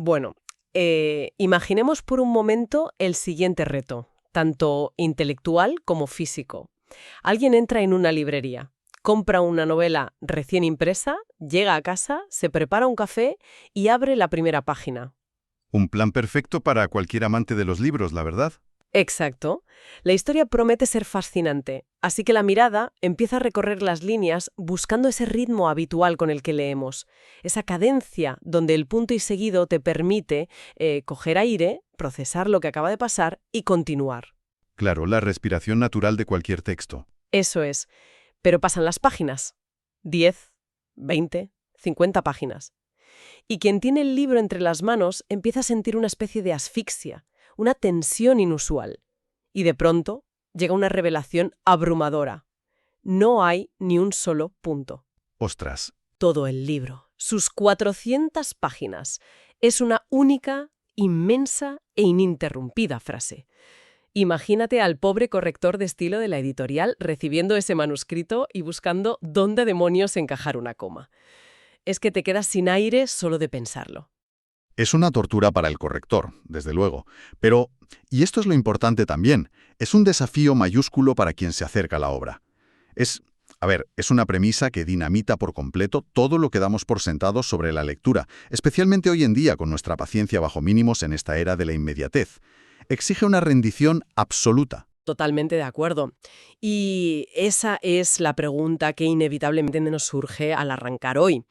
Bueno, imaginemos por un momento el siguiente reto, tanto intelectual como físico. Alguien entra en una librería, compra una novela recién impresa, llega a casa, se prepara un café y abre la primera página. Un plan perfecto para cualquier amante de los libros, la verdad. Exacto. La historia promete ser fascinante, así que la mirada empieza a recorrer las líneas buscando ese ritmo habitual con el que leemos, esa cadencia donde el punto y seguido te permite coger aire, procesar lo que acaba de pasar y continuar. Claro, la respiración natural de cualquier texto. Eso es. Pero pasan las páginas. 10, 20, 50 páginas. Y quien tiene el libro entre las manos empieza a sentir una especie de asfixia, una tensión inusual. Y de pronto llega una revelación abrumadora. No hay ni un solo punto. Ostras. Todo el libro, sus 400 páginas, es una única, inmensa e ininterrumpida frase. Imagínate al pobre corrector de estilo de la editorial recibiendo ese manuscrito y buscando dónde demonios encajar una coma. Es que te quedas sin aire solo de pensarlo. Es una tortura para el corrector, desde luego. Pero, y esto es lo importante también, es un desafío mayúsculo para quien se acerca a la obra. Es una premisa que dinamita por completo todo lo que damos por sentado sobre la lectura, especialmente hoy en día con nuestra paciencia bajo mínimos en esta era de la inmediatez. Exige una rendición absoluta. Totalmente de acuerdo. Y esa es la pregunta que inevitablemente nos surge al arrancar hoy.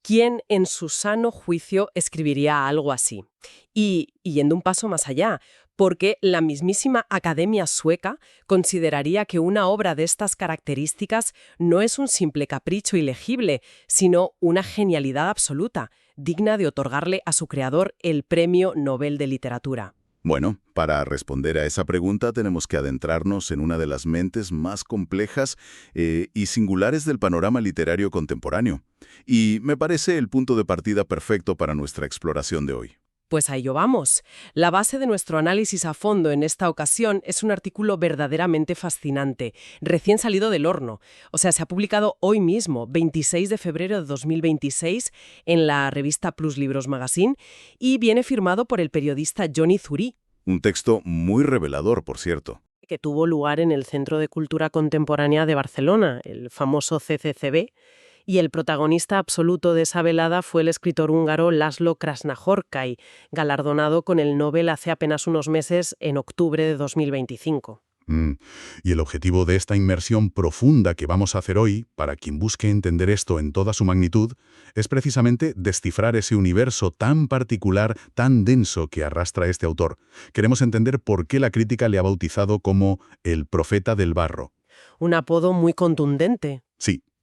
¿Quién en su sano juicio escribiría algo así? Y yendo un paso más allá, porque la mismísima Academia Sueca consideraría que una obra de estas características no es un simple capricho ilegible, sino una genialidad absoluta, digna de otorgarle a su creador el Premio Nobel de Literatura. Bueno, para responder a esa pregunta tenemos que adentrarnos en una de las mentes más complejas y singulares del panorama literario contemporáneo. Y me parece el punto de partida perfecto para nuestra exploración de hoy. Pues a ello vamos. La base de nuestro análisis a fondo en esta ocasión es un artículo verdaderamente fascinante, recién salido del horno. O sea, se ha publicado hoy mismo, 26 de febrero de 2026, en la revista Plus Libros Magazine, y viene firmado por el periodista Johnny Zuri, Un texto muy revelador, por cierto. que tuvo lugar en el Centro de Cultura Contemporánea de Barcelona, el famoso CCCB, y el protagonista absoluto de esa velada fue el escritor húngaro Laszlo Krasznahorkai, galardonado con el Nobel hace apenas unos meses, en octubre de 2025. Y el objetivo de esta inmersión profunda que vamos a hacer hoy, para quien busque entender esto en toda su magnitud, es precisamente descifrar ese universo tan particular, tan denso que arrastra este autor. Queremos entender por qué la crítica le ha bautizado como el profeta del barro. Un apodo muy contundente.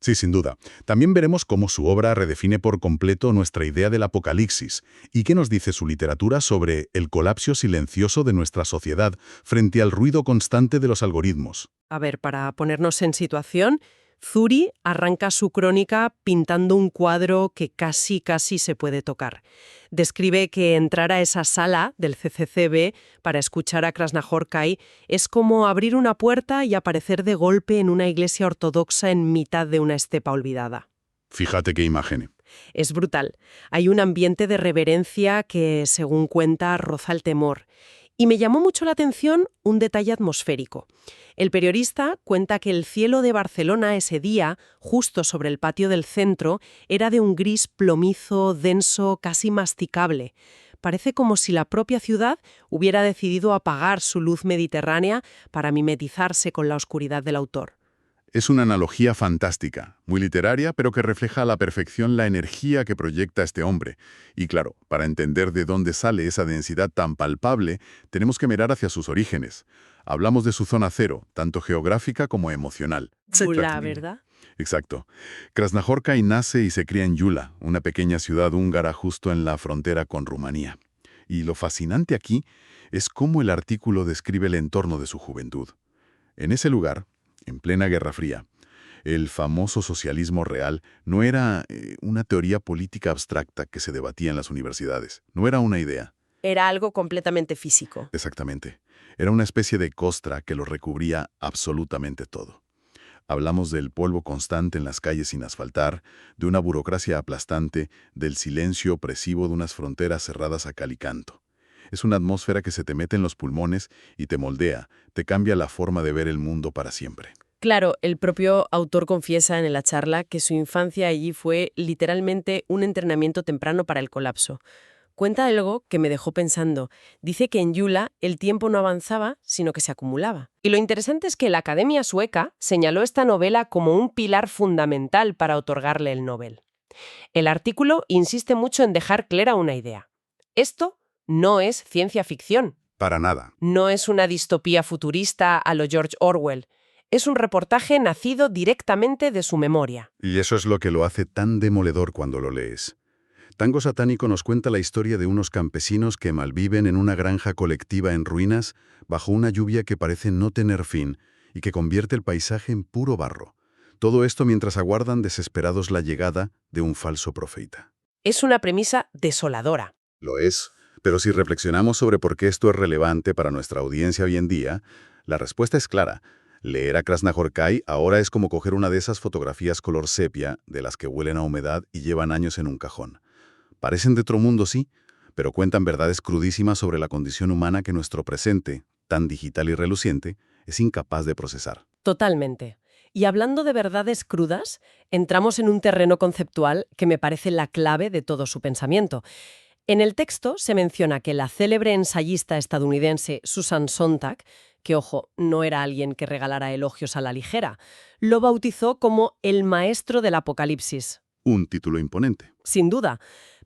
Sí, sin duda. También veremos cómo su obra redefine por completo nuestra idea del apocalipsis y qué nos dice su literatura sobre el colapso silencioso de nuestra sociedad frente al ruido constante de los algoritmos. A ver, para ponernos en situación, Zuri arranca su crónica pintando un cuadro que casi se puede tocar. Describe que entrar a esa sala del CCCB para escuchar a Krasznahorkai es como abrir una puerta y aparecer de golpe en una iglesia ortodoxa en mitad de una estepa olvidada. Fíjate qué imagen. Es brutal. Hay un ambiente de reverencia que, según cuenta, roza el temor. Y me llamó mucho la atención un detalle atmosférico. El periodista cuenta que el cielo de Barcelona ese día, justo sobre el patio del centro, era de un gris plomizo, denso, casi masticable. Parece como si la propia ciudad hubiera decidido apagar su luz mediterránea para mimetizarse con la oscuridad del autor. Es una analogía fantástica, muy literaria, pero que refleja a la perfección la energía que proyecta este hombre. Y claro, para entender de dónde sale esa densidad tan palpable, tenemos que mirar hacia sus orígenes. Hablamos de su zona cero, tanto geográfica como emocional. Yula, ¿verdad? Exacto. Krasznahorkai nace y se cría en Yula, una pequeña ciudad húngara justo en la frontera con Rumanía. Y lo fascinante aquí es cómo el artículo describe el entorno de su juventud. En ese lugar, en plena Guerra Fría, el famoso socialismo real no era una teoría política abstracta que se debatía en las universidades. No era una idea. Era algo completamente físico. Exactamente. Era una especie de costra que lo recubría absolutamente todo. Hablamos del polvo constante en las calles sin asfaltar, de una burocracia aplastante, del silencio opresivo de unas fronteras cerradas a cal y canto. Es una atmósfera que se te mete en los pulmones y te moldea, te cambia la forma de ver el mundo para siempre. Claro, el propio autor confiesa en la charla que su infancia allí fue literalmente un entrenamiento temprano para el colapso. Cuenta algo que me dejó pensando. Dice que en Yula el tiempo no avanzaba, sino que se acumulaba. Y lo interesante es que la Academia Sueca señaló esta novela como un pilar fundamental para otorgarle el Nobel. El artículo insiste mucho en dejar clara una idea. Esto no es ciencia ficción. Para nada. No es una distopía futurista a lo George Orwell. Es un reportaje nacido directamente de su memoria. Y eso es lo que lo hace tan demoledor cuando lo lees. Tango Satánico nos cuenta la historia de unos campesinos que malviven en una granja colectiva en ruinas bajo una lluvia que parece no tener fin y que convierte el paisaje en puro barro. Todo esto mientras aguardan desesperados la llegada de un falso profeta. Es una premisa desoladora. Lo es, pero si reflexionamos sobre por qué esto es relevante para nuestra audiencia hoy en día, la respuesta es clara. Leer a Krasznahorkai ahora es como coger una de esas fotografías color sepia de las que huelen a humedad y llevan años en un cajón. Parecen de otro mundo, sí, pero cuentan verdades crudísimas sobre la condición humana que nuestro presente, tan digital y reluciente, es incapaz de procesar. Totalmente. Y hablando de verdades crudas, entramos en un terreno conceptual que me parece la clave de todo su pensamiento. En el texto se menciona que la célebre ensayista estadounidense Susan Sontag, que, ojo, no era alguien que regalara elogios a la ligera, lo bautizó como el maestro del apocalipsis. Un título imponente. Sin duda.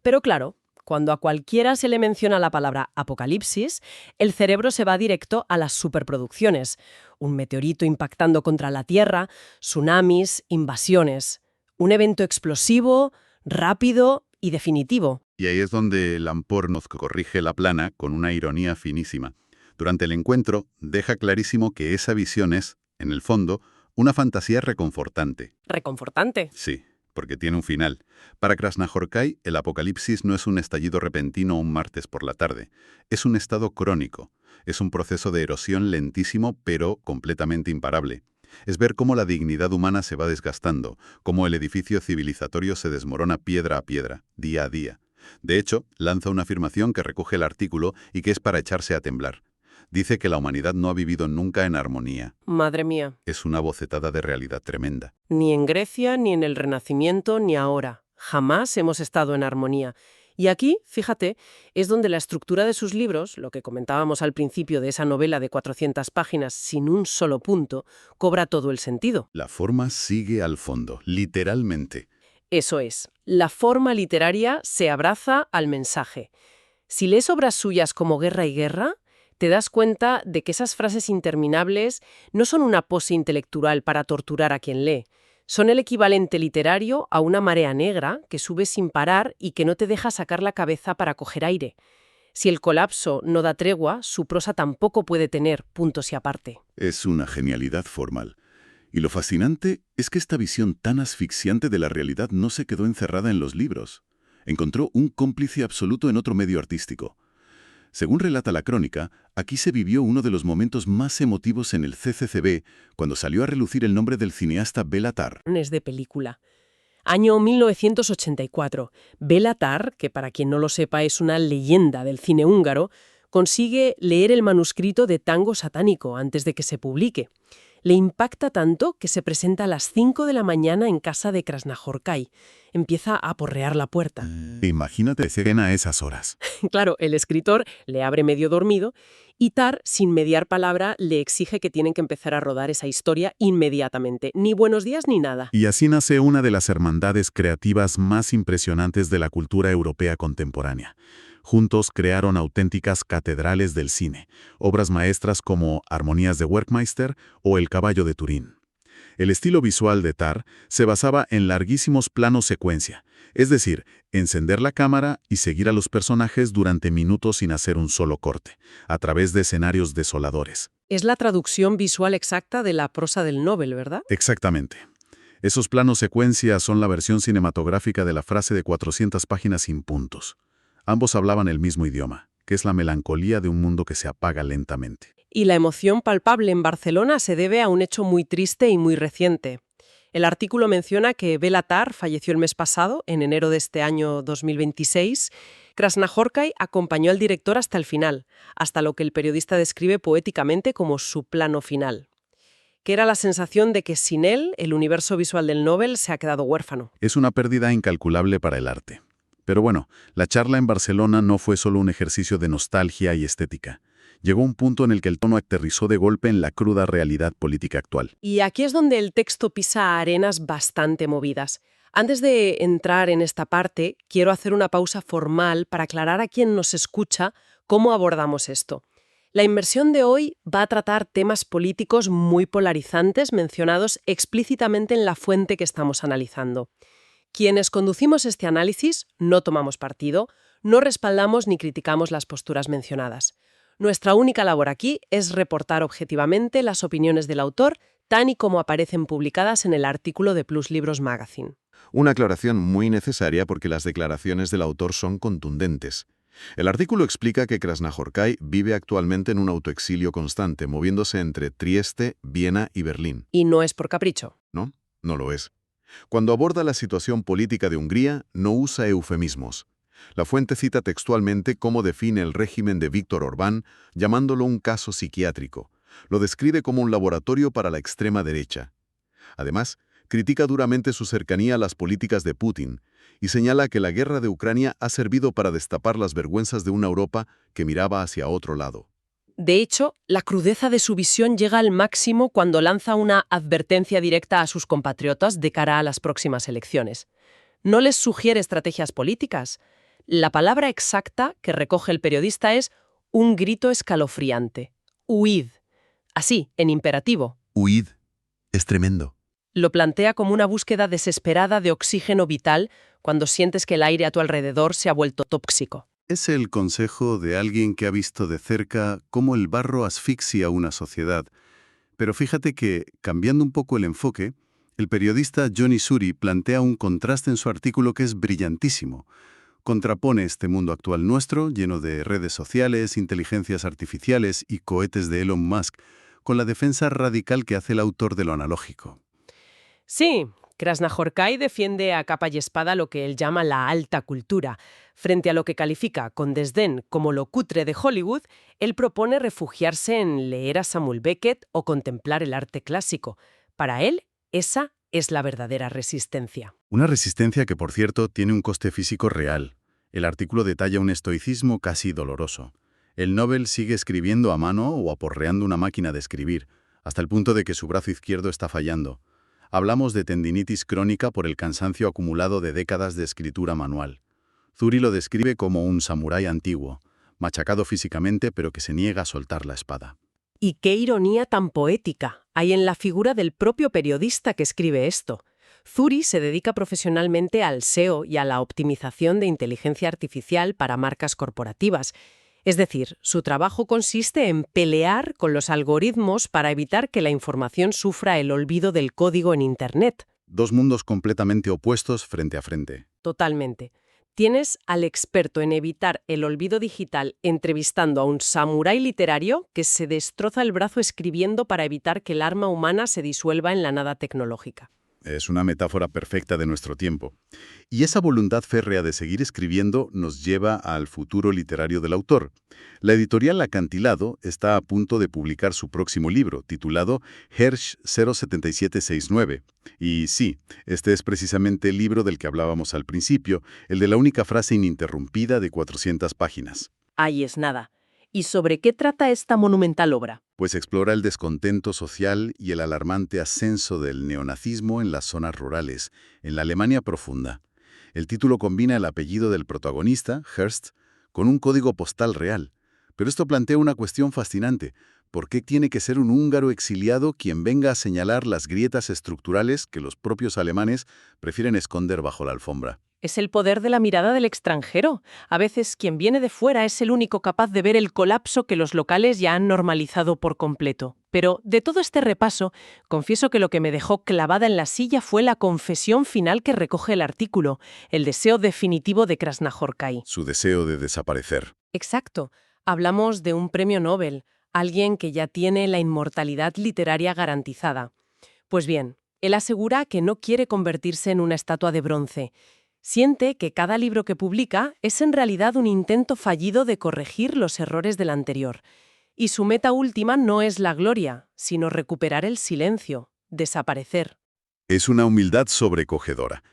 Pero claro, cuando a cualquiera se le menciona la palabra apocalipsis, el cerebro se va directo a las superproducciones. Un meteorito impactando contra la Tierra, tsunamis, invasiones. Un evento explosivo, rápido y definitivo. Y ahí es donde Lamport nos corrige la plana con una ironía finísima. Durante el encuentro, deja clarísimo que esa visión es, en el fondo, una fantasía reconfortante. ¿Reconfortante? Sí, porque tiene un final. Para Krasznahorkai, el apocalipsis no es un estallido repentino un martes por la tarde. Es un estado crónico. Es un proceso de erosión lentísimo, pero completamente imparable. Es ver cómo la dignidad humana se va desgastando, cómo el edificio civilizatorio se desmorona piedra a piedra, día a día. De hecho, lanza una afirmación que recoge el artículo y que es para echarse a temblar. Dice que la humanidad no ha vivido nunca en armonía. Madre mía. Es una bocetada de realidad tremenda. Ni en Grecia, ni en el Renacimiento, ni ahora. Jamás hemos estado en armonía. Y aquí, fíjate, es donde la estructura de sus libros, lo que comentábamos al principio de esa novela de 400 páginas sin un solo punto, cobra todo el sentido. La forma sigue al fondo, literalmente. Eso es, la forma literaria se abraza al mensaje. Si lees obras suyas como Guerra y Guerra, te das cuenta de que esas frases interminables no son una pose intelectual para torturar a quien lee. Son el equivalente literario a una marea negra que sube sin parar y que no te deja sacar la cabeza para coger aire. Si el colapso no da tregua, su prosa tampoco puede tener puntos y aparte. Es una genialidad formal. Y lo fascinante es que esta visión tan asfixiante de la realidad no se quedó encerrada en los libros. Encontró un cómplice absoluto en otro medio artístico. Según relata la crónica, aquí se vivió uno de los momentos más emotivos en el CCCB, cuando salió a relucir el nombre del cineasta Béla Tarr. Es de película. Año 1984. Béla Tarr, que para quien no lo sepa es una leyenda del cine húngaro, consigue leer el manuscrito de Tango Satánico antes de que se publique. Le impacta tanto que se presenta a las 5 de la mañana en casa de Krasznahorkai. Empieza a porrear la puerta. Imagínate escena a esas horas. Claro, el escritor le abre medio dormido y Tarr, sin mediar palabra, le exige que tienen que empezar a rodar esa historia inmediatamente. Ni buenos días ni nada. Y así nace una de las hermandades creativas más impresionantes de la cultura europea contemporánea. Juntos crearon auténticas catedrales del cine, obras maestras como Armonías de Werkmeister o El caballo de Turín. El estilo visual de Tarr se basaba en larguísimos planos secuencia, es decir, encender la cámara y seguir a los personajes durante minutos sin hacer un solo corte, a través de escenarios desoladores. Es la traducción visual exacta de la prosa del Nobel, ¿verdad? Exactamente. Esos planos secuencia son la versión cinematográfica de la frase de 400 páginas sin puntos. Ambos hablaban el mismo idioma, que es la melancolía de un mundo que se apaga lentamente. Y la emoción palpable en Barcelona se debe a un hecho muy triste y muy reciente. El artículo menciona que Béla Tarr falleció el mes pasado, en enero de este año 2026. Krasznahorkai acompañó al director hasta el final, hasta lo que el periodista describe poéticamente como su plano final, que era la sensación de que sin él el universo visual del Nobel se ha quedado huérfano. Es una pérdida incalculable para el arte. Pero bueno, la charla en Barcelona no fue solo un ejercicio de nostalgia y estética. Llegó un punto en el que el tono aterrizó de golpe en la cruda realidad política actual. Y aquí es donde el texto pisa arenas bastante movidas. Antes de entrar en esta parte, quiero hacer una pausa formal para aclarar a quien nos escucha cómo abordamos esto. La inmersión de hoy va a tratar temas políticos muy polarizantes mencionados explícitamente en la fuente que estamos analizando. Quienes conducimos este análisis no tomamos partido, no respaldamos ni criticamos las posturas mencionadas. Nuestra única labor aquí es reportar objetivamente las opiniones del autor, tan y como aparecen publicadas en el artículo de Plus Libros Magazine. Una aclaración muy necesaria porque las declaraciones del autor son contundentes. El artículo explica que Krasznahorkai vive actualmente en un autoexilio constante, moviéndose entre Trieste, Viena y Berlín. Y no es por capricho. ¿No? No lo es. Cuando aborda la situación política de Hungría, no usa eufemismos. La fuente cita textualmente cómo define el régimen de Víctor Orbán, llamándolo un caso psiquiátrico. Lo describe como un laboratorio para la extrema derecha. Además, critica duramente su cercanía a las políticas de Putin y señala que la guerra de Ucrania ha servido para destapar las vergüenzas de una Europa que miraba hacia otro lado. De hecho, la crudeza de su visión llega al máximo cuando lanza una advertencia directa a sus compatriotas de cara a las próximas elecciones. No les sugiere estrategias políticas. La palabra exacta que recoge el periodista es un grito escalofriante. Huid. Así, en imperativo. Huid. Es tremendo. Lo plantea como una búsqueda desesperada de oxígeno vital cuando sientes que el aire a tu alrededor se ha vuelto tóxico. Es el consejo de alguien que ha visto de cerca cómo el barro asfixia una sociedad. Pero fíjate que, cambiando un poco el enfoque, el periodista Johnny Suri plantea un contraste en su artículo que es brillantísimo. Contrapone este mundo actual nuestro, lleno de redes sociales, inteligencias artificiales y cohetes de Elon Musk, con la defensa radical que hace el autor de lo analógico. Sí, Krasznahorkai defiende a capa y espada lo que él llama la alta cultura. Frente a lo que califica con desdén como lo cutre de Hollywood, él propone refugiarse en leer a Samuel Beckett o contemplar el arte clásico. Para él, esa es la verdadera resistencia. Una resistencia que, por cierto, tiene un coste físico real. El artículo detalla un estoicismo casi doloroso. El Nobel sigue escribiendo a mano o aporreando una máquina de escribir, hasta el punto de que su brazo izquierdo está fallando. Hablamos de tendinitis crónica por el cansancio acumulado de décadas de escritura manual. Suri lo describe como un samurái antiguo, machacado físicamente pero que se niega a soltar la espada. Y qué ironía tan poética hay en la figura del propio periodista que escribe esto. Suri se dedica profesionalmente al SEO y a la optimización de inteligencia artificial para marcas corporativas. Es decir, su trabajo consiste en pelear con los algoritmos para evitar que la información sufra el olvido del código en Internet. Dos mundos completamente opuestos frente a frente. Totalmente. Tienes al experto en evitar el olvido digital entrevistando a un samurái literario que se destroza el brazo escribiendo para evitar que el arma humana se disuelva en la nada tecnológica. Es una metáfora perfecta de nuestro tiempo. Y esa voluntad férrea de seguir escribiendo nos lleva al futuro literario del autor. La editorial Acantilado está a punto de publicar su próximo libro, titulado Hersch 07769. Y sí, este es precisamente el libro del que hablábamos al principio, el de la única frase ininterrumpida de 400 páginas. Ahí es nada. ¿Y sobre qué trata esta monumental obra? Pues explora el descontento social y el alarmante ascenso del neonazismo en las zonas rurales, en la Alemania profunda. El título combina el apellido del protagonista, Hearst, con un código postal real. Pero esto plantea una cuestión fascinante. ¿Por qué tiene que ser un húngaro exiliado quien venga a señalar las grietas estructurales que los propios alemanes prefieren esconder bajo la alfombra? Es el poder de la mirada del extranjero. A veces quien viene de fuera es el único capaz de ver el colapso que los locales ya han normalizado por completo. Pero de todo este repaso, confieso que lo que me dejó clavada en la silla fue la confesión final que recoge el artículo, el deseo definitivo de Krasznahorkai. Su deseo de desaparecer. Exacto. Hablamos de un premio Nobel. alguien que ya tiene la inmortalidad literaria garantizada. Pues bien, él asegura que no quiere convertirse en una estatua de bronce. Siente que cada libro que publica es en realidad un intento fallido de corregir los errores del anterior. Y su meta última no es la gloria, sino recuperar el silencio, desaparecer. Es una humildad sobrecogedora.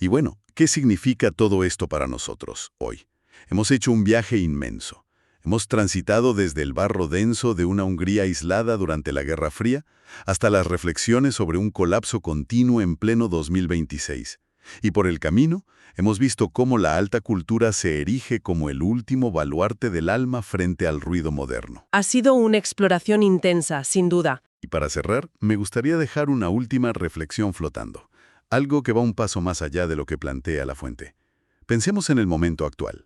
Y bueno, ¿qué significa todo esto para nosotros hoy? Hemos hecho un viaje inmenso. Hemos transitado desde el barro denso de una Hungría aislada durante la Guerra Fría hasta las reflexiones sobre un colapso continuo en pleno 2026. Y por el camino, hemos visto cómo la alta cultura se erige como el último baluarte del alma frente al ruido moderno. Ha sido una exploración intensa, sin duda. Y para cerrar, me gustaría dejar una última reflexión flotando, algo que va un paso más allá de lo que plantea la fuente. Pensemos en el momento actual.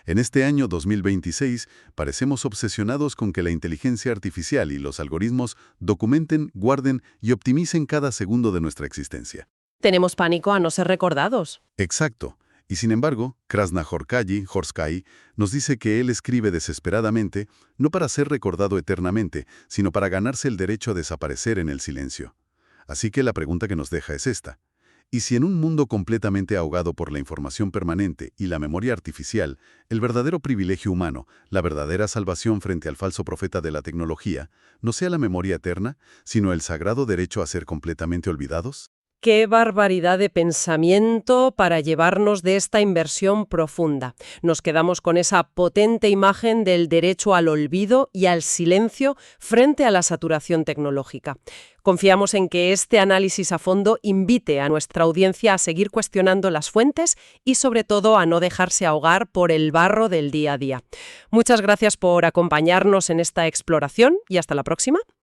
En este año 2026 parecemos obsesionados con que la inteligencia artificial y los algoritmos documenten, guarden y optimicen cada segundo de nuestra existencia. Tenemos pánico a no ser recordados. Exacto. Y sin embargo, Krasznahorkai nos dice que él escribe desesperadamente, no para ser recordado eternamente, sino para ganarse el derecho a desaparecer en el silencio. Así que la pregunta que nos deja es esta. ¿Y si en un mundo completamente ahogado por la información permanente y la memoria artificial, el verdadero privilegio humano, la verdadera salvación frente al falso profeta de la tecnología, no sea la memoria eterna, sino el sagrado derecho a ser completamente olvidados? ¡Qué barbaridad de pensamiento para llevarnos de esta inversión profunda! Nos quedamos con esa potente imagen del derecho al olvido y al silencio frente a la saturación tecnológica. Confiamos en que este análisis a fondo invite a nuestra audiencia a seguir cuestionando las fuentes y sobre todo a no dejarse ahogar por el barro del día a día. Muchas gracias por acompañarnos en esta exploración y hasta la próxima.